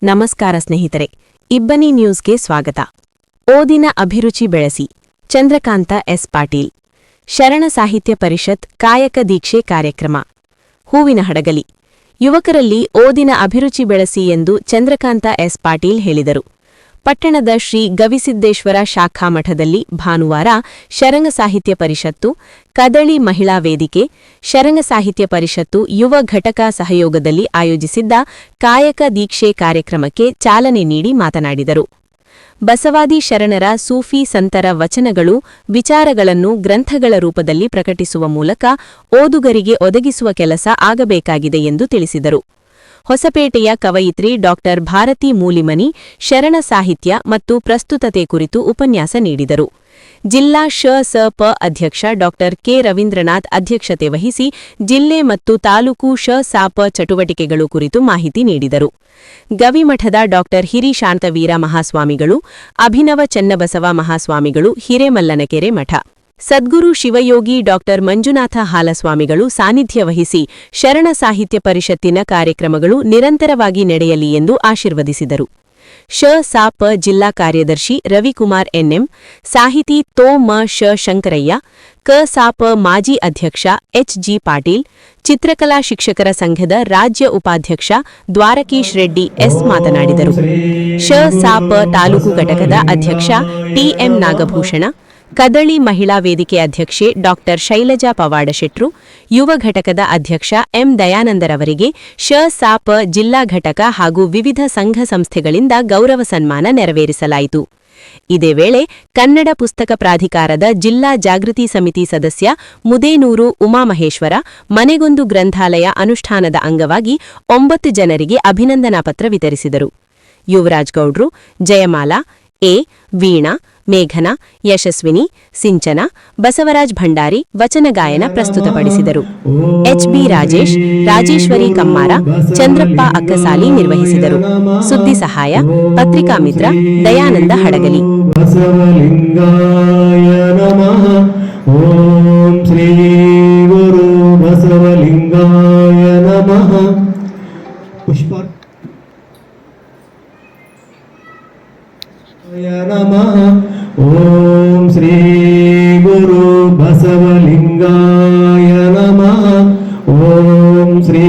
ನಮಸ್ಕಾರ ಸ್ನೇಹಿತರೆ, ಇಬ್ಬನಿ ನ್ಯೂಸ್ಗೆ ಸ್ವಾಗತ. ಓದಿನ ಅಭಿರುಚಿ ಬೆಳೆಸಿ. ಚಂದ್ರಕಾಂತ ಎಸ್ ಪಾಟೀಲ್. ಶರಣ ಸಾಹಿತ್ಯ ಪರಿಷತ್ ಕಾಯಕ ದೀಕ್ಷೆ ಕಾರ್ಯಕ್ರಮ. ಹೂವಿನ ಹಡಗಲಿ. ಯುವಕರಲ್ಲಿ ಓದಿನ ಅಭಿರುಚಿ ಬೆಳೆಸಿ ಎಂದು ಚಂದ್ರಕಾಂತ ಎಸ್ ಪಾಟೀಲ್ ಹೇಳಿದರು. ಪಟ್ಟಣದ ಶ್ರೀ ಗವಿಸಿದ್ದೇಶ್ವರ ಶಾಖಾ ಮಠದಲ್ಲಿ ಭಾನುವಾರ ಶರಣ ಸಾಹಿತ್ಯ ಪರಿಷತ್ತು, ಕದಳಿ ಮಹಿಳಾ ವೇದಿಕೆ, ಶರಣ ಸಾಹಿತ್ಯ ಪರಿಷತ್ತು ಯುವ ಘಟಕ ಸಹಯೋಗದಲ್ಲಿ ಆಯೋಜಿಸಿದ್ದ ಕಾಯಕ ದೀಕ್ಷೆ ಕಾರ್ಯಕ್ರಮಕ್ಕೆ ಚಾಲನೆ ನೀಡಿ ಮಾತನಾಡಿದರು. ಬಸವಾದಿ ಶರಣರ ಸೂಫಿ ಸಂತರ ವಚನಗಳು, ವಿಚಾರಗಳನ್ನು ಗ್ರಂಥಗಳ ರೂಪದಲ್ಲಿ ಪ್ರಕಟಿಸುವ ಮೂಲಕ ಓದುಗರಿಗೆ ಒದಗಿಸುವ ಕೆಲಸ ಆಗಬೇಕಾಗಿದೆ ಎಂದು ತಿಳಿಸಿದರು. ಹೊಸಪೇಟೆಯ ಕವಯಿತ್ರಿ ಡಾ ಭಾರತಿ ಮೂಲಿಮನಿ ಶರಣ ಸಾಹಿತ್ಯ ಮತ್ತು ಪ್ರಸ್ತುತತೆ ಕುರಿತು ಉಪನ್ಯಾಸ ನೀಡಿದರು. ಜಿಲ್ಲಾ ಶ.ಸ.ಪ ಅಧ್ಯಕ್ಷ ಡಾ ಕೆ ರವೀಂದ್ರನಾಥ್ ಅಧ್ಯಕ್ಷತೆ ವಹಿಸಿ ಜಿಲ್ಲೆ ಮತ್ತು ತಾಲೂಕು ಶ.ಸ.ಪ ಚಟುವಟಿಕೆಗಳು ಕುರಿತು ಮಾಹಿತಿ ನೀಡಿದರು. ಗವಿಮಠದ ಡಾ ಹಿರಿಶಾಂತವೀರ ಮಹಾಸ್ವಾಮಿಗಳು, ಅಭಿನವ ಚೆನ್ನಬಸವ ಮಹಾಸ್ವಾಮಿಗಳು, ಹಿರೇಮಲ್ಲನಕೆರೆ ಮಠ, ಸದ್ಗುರು ಶಿವಯೋಗಿ ಡಾ ಮಂಜುನಾಥ ಹಾಲಸ್ವಾಮಿಗಳು ಸಾನ್ನಿಧ್ಯ ವಹಿಸಿ ಶರಣ ಸಾಹಿತ್ಯ ಪರಿಷತ್ತಿನ ಕಾರ್ಯಕ್ರಮಗಳು ನಿರಂತರವಾಗಿ ನಡೆಯಲಿ ಎಂದು ಆಶೀರ್ವದಿಸಿದರು. ಶ.ಸ.ಪ ಜಿಲ್ಲಾ ಕಾರ್ಯದರ್ಶಿ ರವಿಕುಮಾರ್ ಎನ್ಎಂ, ಸಾಹಿತಿ ತೋ.ಮ. ಶ. ಶಂಕರಯ್ಯ, ಕ.ಸ.ಪ ಮಾಜಿ ಅಧ್ಯಕ್ಷ ಎಚ್.ಜಿ. ಪಾಟೀಲ್, ಚಿತ್ರಕಲಾ ಶಿಕ್ಷಕರ ಸಂಘದ ರಾಜ್ಯ ಉಪಾಧ್ಯಕ್ಷ ದ್ವಾರಕೀಶ್ ರೆಡ್ಡಿ ಎಸ್ ಮಾತನಾಡಿದರು. ಶ.ಸ.ಪ ತಾಲೂಕು ಘಟಕದ ಅಧ್ಯಕ್ಷ ಟಿ.ಎಂ. ನಾಗಭೂಷಣ, ಕದಳಿ ಮಹಿಳಾ ವೇದಿಕೆ ಅಧ್ಯಕ್ಷೆ ಡಾ ಶೈಲಜಾ ಪವಾಡಶೆಟ್ರು, ಯುವ ಘಟಕದ ಅಧ್ಯಕ್ಷ ಎಂ. ದಯಾನಂದರವರಿಗೆ ಶ.ಸ.ಪ ಜಿಲ್ಲಾ ಘಟಕ ಹಾಗೂ ವಿವಿಧ ಸಂಘ ಸಂಸ್ಥೆಗಳಿಂದ ಗೌರವ ಸನ್ಮಾನ ನೆರವೇರಿಸಲಾಯಿತು. ಇದೇ ವೇಳೆ ಕನ್ನಡ ಪುಸ್ತಕ ಪ್ರಾಧಿಕಾರದ ಜಿಲ್ಲಾ ಜಾಗೃತಿ ಸಮಿತಿ ಸದಸ್ಯ ಮುದೇನೂರು ಉಮಾಮಹೇಶ್ವರ ಮನೆಗೊಂದು ಗ್ರಂಥಾಲಯ ಅನುಷ್ಠಾನದ ಅಂಗವಾಗಿ 9 ಜನರಿಗೆ ಅಭಿನಂದನಾ ಪತ್ರ ವಿತರಿಸಿದರು. ಯುವರಾಜ್ ಗೌಡ್ರು, ಜಯಮಾಲಾ, ಎ. ವೀಣಾ, ಮೇಘನಾ, ಯಶಸ್ವಿನಿ, ಸಿಂಚನ, ಬಸವರಾಜ್ ಭಂಡಾರಿ ವಚನ ಗಾಯನ ಪ್ರಸ್ತುತಪಡಿಸಿದರು. ಎಚ್.ಬಿ. ರಾಜೇಶ್, ರಾಜೇಶ್ವರಿ ಕಮ್ಮಾರ, ಚಂದ್ರಪ್ಪ ಅಕ್ಕಸಾಲಿ ನಿರ್ವಹಿಸಿದರು. ಸುದ್ದಿ ಸಹಾಯ ಪತ್ರಿಕಾ ಮಿತ್ರ ದಯಾನಂದ ಹಡಗಲಿ. ಓಂ ಶ್ರೀ ಗುರು ಬಸವಲಿಂಗಾಯ ನಮಃ. ಪುಷ್ಪ ನಮಃ. ಓಂ ಶ್ರೀ ಗುರು ಬಸವಲಿಂಗಾಯ ನಮಃ. ಓಂ ಶ್ರೀ